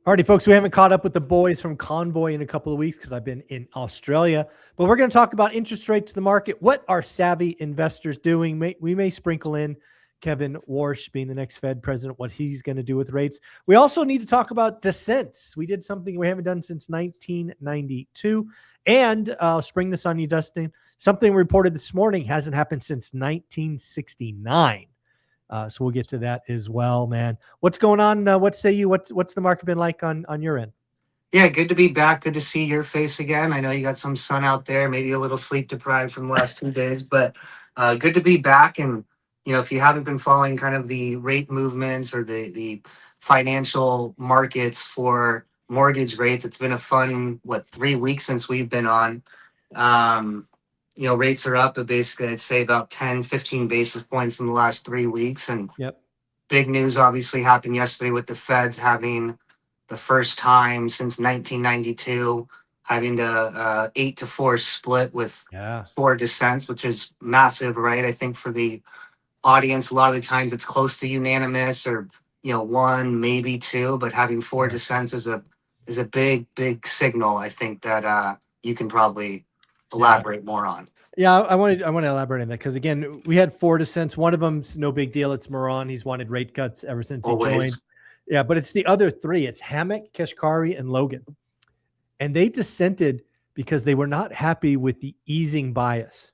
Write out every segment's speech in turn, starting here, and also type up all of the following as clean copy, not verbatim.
Alrighty, folks, we haven't caught up with the boys from Convoy in a couple of weeks because I've been in Australia. But we're going to talk about interest rates, the market. What are savvy investors doing? We may sprinkle in Kevin Warsh being the next Fed president, what he's going to do with rates. We also need to talk about dissents. We did something we haven't done since 1992. And I'll spring this on you, Dustin. Something reported this morning hasn't happened since 1969. So we'll get to that as well, man. What's going on? What say you? What's the market been like on your end? Yeah, good to be back. Good to see your face again. I know you got some sun out there, maybe a little sleep deprived from the last 2 days, but good to be back. And, if you haven't been following kind of the rate movements or the financial markets for mortgage rates, it's been a fun, 3 weeks since we've been on. Rates are up, but basically I'd say about 10, 15 basis points in the last 3 weeks. And big news obviously happened yesterday with the Feds having the first time since 1992 having the 8-4 split with 4 dissents, which is massive, right? I think for the audience, a lot of the times it's close to unanimous or, 1, maybe 2, but having 4 dissents is a big signal. I think that you can probably elaborate more on. Yeah, I want to elaborate on that because again, we had 4 dissents. One of them's no big deal. It's Moran. He's wanted rate cuts ever since he joined. Yeah, but it's the other 3. It's Hammock, Kashkari, and Logan. And they dissented because they were not happy with the easing bias.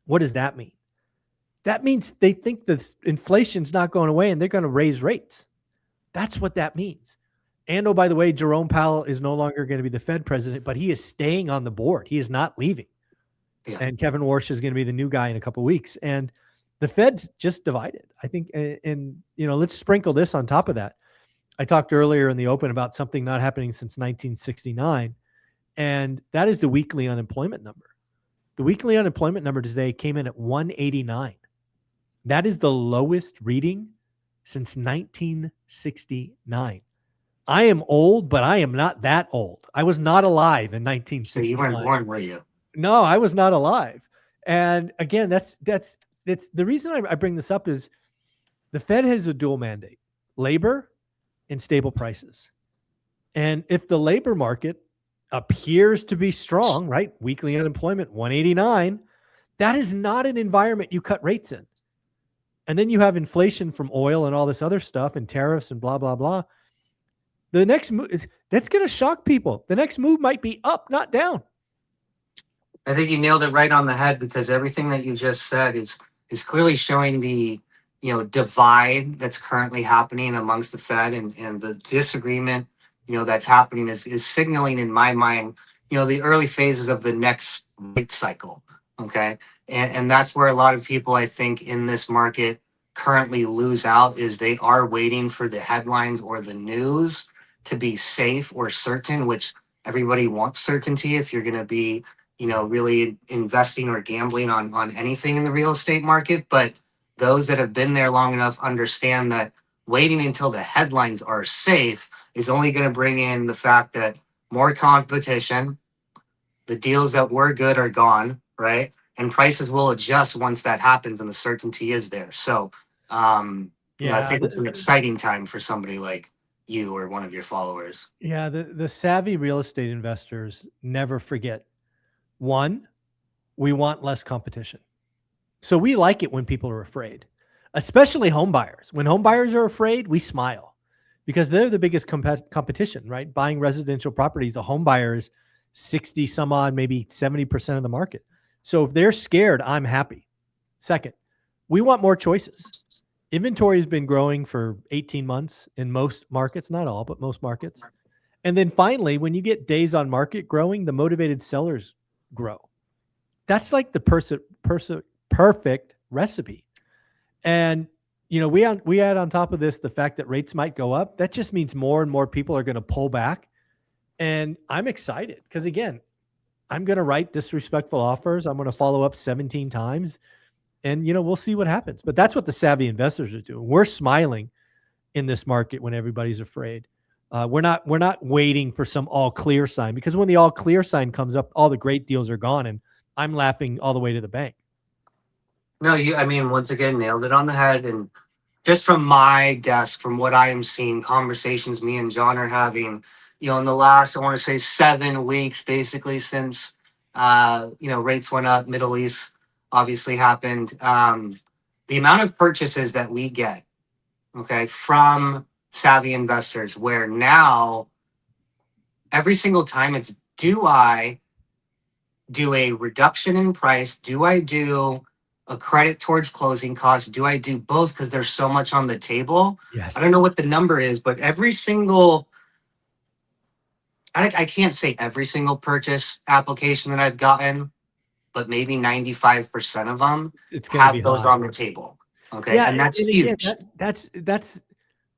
What does that mean? That means they think the inflation's not going away and they're going to raise rates. That's what that means. And oh, by the way, Jerome Powell is no longer going to be the Fed president, but he is staying on the board. He is not leaving. Yeah. And Kevin Warsh is going to be the new guy in a couple of weeks. And the Fed's just divided, I think. And let's sprinkle this on top of that. I talked earlier in the open about something not happening since 1969, and that is the weekly unemployment number. The weekly unemployment number today came in at 189. That is the lowest reading since 1969. I am old, but I am not that old. I was not alive in 1969. So you weren't born, were you? No, I was not alive. And again, that's the reason I bring this up is the Fed has a dual mandate: labor and stable prices. And if the labor market appears to be strong, right? Weekly unemployment, 189, that is not an environment you cut rates in. And then you have inflation from oil and all this other stuff and tariffs and blah, blah, blah. The next move, that's going to shock people. The next move might be up, not down. I think you nailed it right on the head because everything that you just said is clearly showing the divide that's currently happening amongst the Fed and the disagreement, that's happening is signaling in my mind, the early phases of the next rate cycle. Okay. And that's where a lot of people, I think, in this market currently lose out is they are waiting for the headlines or the news to be safe or certain, which everybody wants certainty if you're going to be, really investing or gambling on anything in the real estate market. But those that have been there long enough understand that waiting until the headlines are safe is only going to bring in the fact that more competition, the deals that were good are gone, right? And prices will adjust once that happens and the certainty is there. So I think it's an exciting time for somebody like you or one of your followers. Yeah, the savvy real estate investors never forget. 1, we want less competition. So we like it when people are afraid, especially home buyers. When home buyers are afraid, we smile because they're the biggest competition, right? Buying residential properties, the home buyers, 60 some odd, maybe 70% of the market. So if they're scared, I'm happy. Second, we want more choices. Inventory has been growing for 18 months in most markets, not all, but most markets. And then finally, when you get days on market growing, the motivated sellers grow. That's like the perfect recipe. And, we add on top of this the fact that rates might go up. That just means more and more people are going to pull back. And I'm excited because, again, I'm going to write disrespectful offers. I'm going to follow up 17 times. And, we'll see what happens. But that's what the savvy investors are doing. We're smiling in this market when everybody's afraid. We're not waiting for some all clear sign because when the all clear sign comes up, all the great deals are gone. And I'm laughing all the way to the bank. No, once again, nailed it on the head. And just from my desk, from what I am seeing, conversations me and John are having, in the last, I want to say 7 weeks, basically since, rates went up, Middle East obviously happened. The amount of purchases that we get, okay, from savvy investors, where now every single time it's, do I do a reduction in price? Do I do a credit towards closing costs? Do I do both? Because there's so much on the table. I don't Yes. know what the number is, but every single, I can't say every single purchase application that I've gotten, but maybe 95% of them It's going to be have those high. on the table. Okay. Yeah, And that's and again, huge.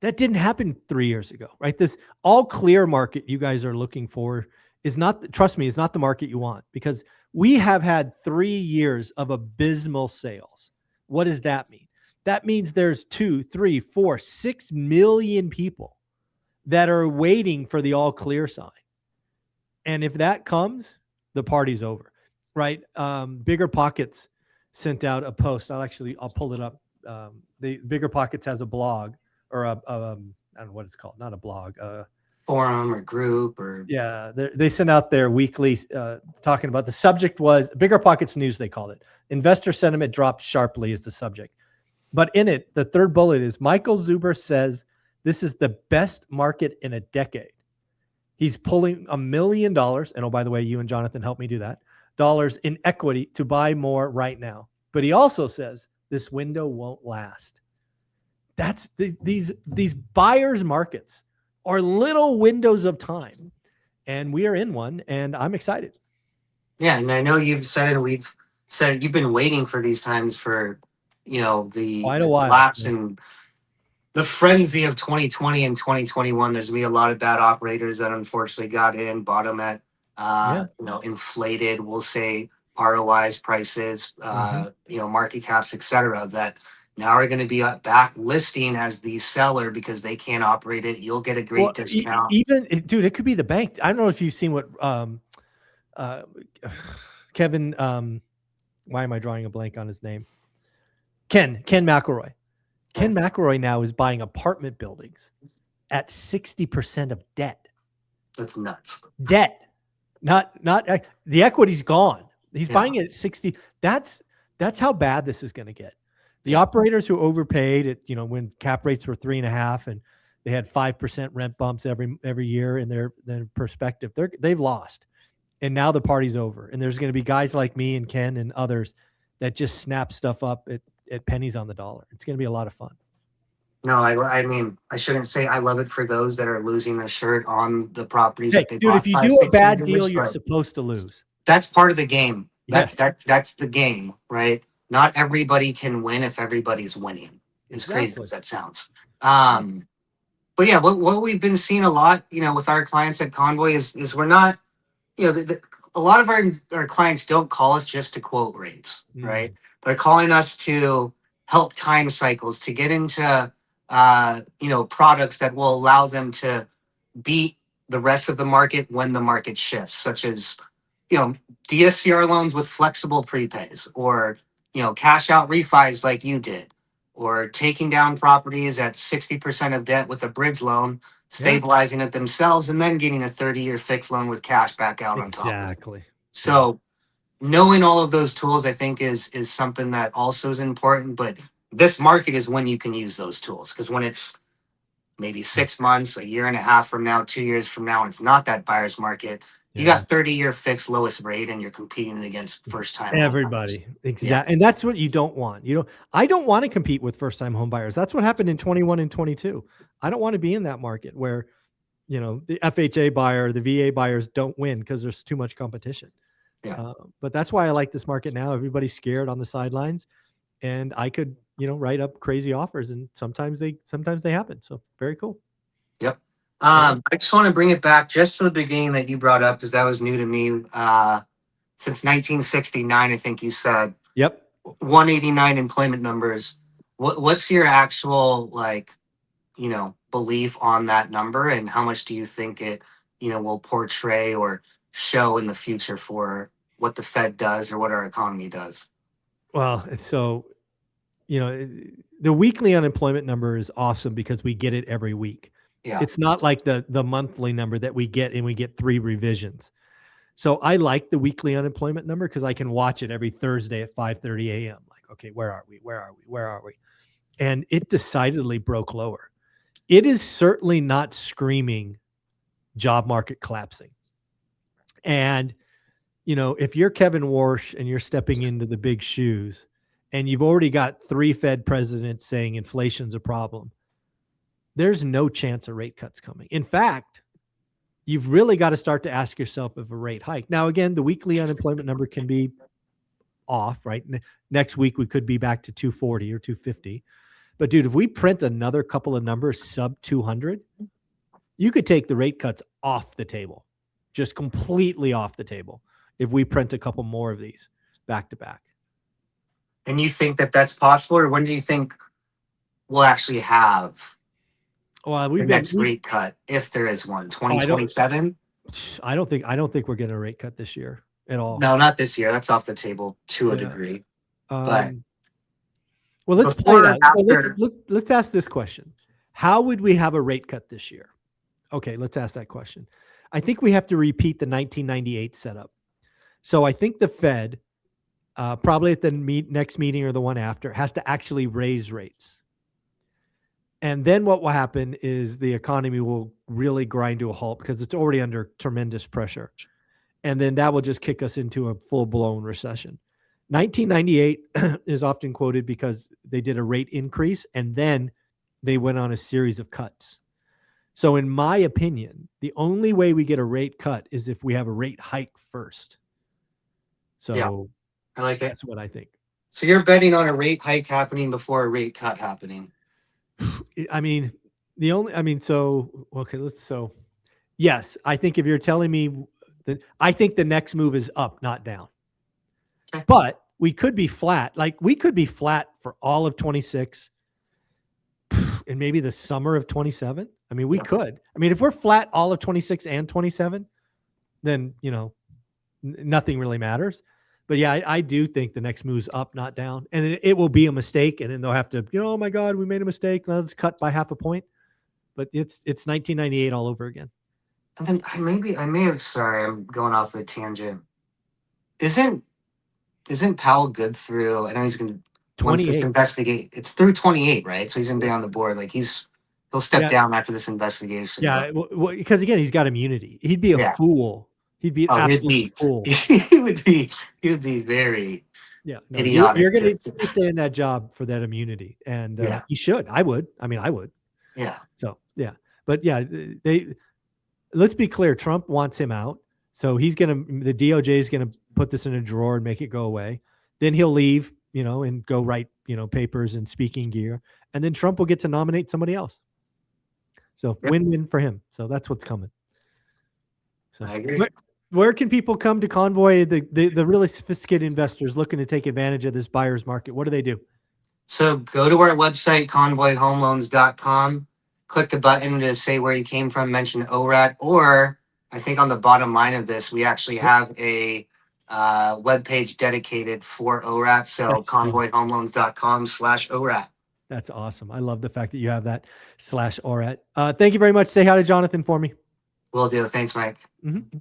that didn't happen 3 years ago, right? This all clear market you guys are looking for is not, trust me, is not the market you want, because we have had 3 years of abysmal sales. What does that mean? That means there's 2, 3, 4, 6 million people that are waiting for the all clear sign. And if that comes, the party's over, right? Bigger Pockets sent out a post. I'll pull it up. The Bigger Pockets has a blog, or I don't know what it's called, not a blog. Forum or group or, Yeah, they sent out their weekly talking about, the subject was Bigger Pockets News, they called it. Investor sentiment dropped sharply is the subject. But in it, the third bullet is Michael Zuber says this is the best market in a decade. He's pulling $1 million. And oh, by the way, you and Jonathan helped me do that. Dollars in equity to buy more right now. But he also says this window won't last. That's these buyers markets are little windows of time, and we are in one, and I'm excited. yeah. And I know you've said it, we've said it, you've been waiting for these times for, Quite a the while. collapse and the frenzy of 2020 and 2021. There's gonna be a lot of bad operators that unfortunately got in, bottom at, Yeah. inflated, we'll say, ROIs, prices, Mm-hmm. market caps, etc. That now are going to be back listing as the seller because they can't operate it. You'll get a great Well, discount. even dude, it could be the bank. I don't know if you've seen what uh, Kevin. Why am I drawing a blank on his name? Ken McElroy. Yeah, Ken McElroy now is buying apartment buildings at 60% of debt. that's nuts. Debt, not the equity's gone. He's Yeah, buying it at 60. That's how bad this is going to get. The yeah, operators who overpaid it, when cap rates were 3.5 and they had 5% rent bumps every year in their perspective, they've lost. And now the party's over. And there's going to be guys like me and Ken and others that just snap stuff up at pennies on the dollar. It's going to be a lot of fun. no, I mean, I shouldn't say I love it for those that are losing a shirt on the properties Hey, that they dude, if bought you five, do a six bad deal, years, you're but supposed to lose. that's part of the game. That Yes, that that's the game, right? Not everybody can win if everybody's winning. As crazy exactly. as that sounds. Um, but yeah, what we've been seeing a lot, with our clients at Convoy is we're not, a lot of our clients don't call us just to quote rates, right? Mm, They're calling us to help time cycles, to get into products that will allow them to beat the rest of the market when the market shifts, such as, you know, DSCR loans with flexible prepays, or, cash out refis like you did, or taking down properties at 60% of debt with a bridge loan, yeah, stabilizing it themselves, and then getting a 30-year fixed loan with cash back out on top of it. exactly. Yeah. So knowing all of those tools, I think, is something that also is important. But this market is when you can use those tools, because when it's maybe 6 months, a year and a half from now, 2 years from now, and it's not that buyer's market, you Yeah. got 30-year fixed lowest rate and you're competing against first time home buyers. Everybody. Yeah. Exactly. And that's what you don't want. I don't want to compete with first time home buyers. That's what happened in 21 and 22. I don't want to be in that market where, the FHA buyer, the VA buyers don't win because there's too much competition. Yeah. But that's why I like this market now. Everybody's scared on the sidelines, and I could, write up crazy offers, and sometimes they happen. So very cool. Yep. All right. I just want to bring it back just to the beginning that you brought up, because that was new to me. Since 1969, I think you said, Yep. 189 employment numbers. What's your actual, belief on that number, and how much do you think it, will portray or show in the future for what the Fed does or what our economy does? Well, so you know, the weekly unemployment number is awesome because we get it every week. Yeah. It's not like the monthly number that we get and we get 3 revisions. So I like the weekly unemployment number because I can watch it every Thursday at 5:30 a.m. Like, okay, where are we? Where are we? Where are we? And it decidedly broke lower. It is certainly not screaming job market collapsing. And, if you're Kevin Warsh and you're stepping into the big shoes and you've already got 3 Fed presidents saying inflation's a problem, there's no chance of rate cuts coming. In fact, you've really got to start to ask yourself if a rate hike. Now, again, the weekly unemployment number can be off, right? Next week, we could be back to 240 or 250. But dude, if we print another couple of numbers sub 200, you could take the rate cuts off the table, just completely off the table if we print a couple more of these back to back. And you think that that's possible, or when do you think we'll actually have Well, the next rate cut, if there is one? 2027? I don't think we're getting a rate cut this year at all. No, not this year. That's off the table to a degree. But well, let's play that. So let's ask this question. How would we have a rate cut this year? Okay, let's ask that question. I think we have to repeat the 1998 setup. So I think the Fed, probably at the next meeting or the one after, has to actually raise rates. And then what will happen is the economy will really grind to a halt because it's already under tremendous pressure. And then that will just kick us into a full-blown recession. 1998 is often quoted because they did a rate increase and then they went on a series of cuts. So in my opinion, the only way we get a rate cut is if we have a rate hike first. So yeah, I like it. That's what I think. So you're betting on a rate hike happening before a rate cut happening? I mean, yes, I think if you're telling me that, I think the next move is up, not down. Okay. But we could be flat. Like we could be flat for all of 26 and maybe the summer of 27. I mean, we could. I mean, if we're flat all of 26 and 27, then, nothing really matters. But yeah, I do think the next move's up, not down. And it will be a mistake. And then they'll have to, oh my God, we made a mistake. Let's cut by half a point. But it's 1998 all over again. And then I may have, sorry, I'm going off a tangent. Isn't Powell good through, I know he's going to, once this investigate, it's through 28, right? So he's going to be on the board. Like he'll step down after this investigation. Yeah. Well, because again, he's got immunity. He'd be a fool. He'd be an absolute fool. He would be very idiotic. You're going to stay in that job for that immunity. And he should. I would. Yeah. So, yeah. But yeah, let's be clear. Trump wants him out. So the DOJ is going to put this in a drawer and make it go away. Then he'll leave, and go write, papers and speaking gear. And then Trump will get to nominate somebody else. So win-win for him. So that's what's coming. So I agree. Where can people come to Convoy, the really sophisticated investors looking to take advantage of this buyer's market? What do they do? So go to our website, convoyhomeloans.com. Click the button to say where you came from, mention ORAT, or I think on the bottom line of this, we actually have a webpage dedicated for ORAT. So convoyhomeloans.com/ORAT. That's awesome. I love the fact that you have that /ORAT. Thank you very much. Say hi to Jonathan for me. Will do. Thanks, Mike. Mm-hmm.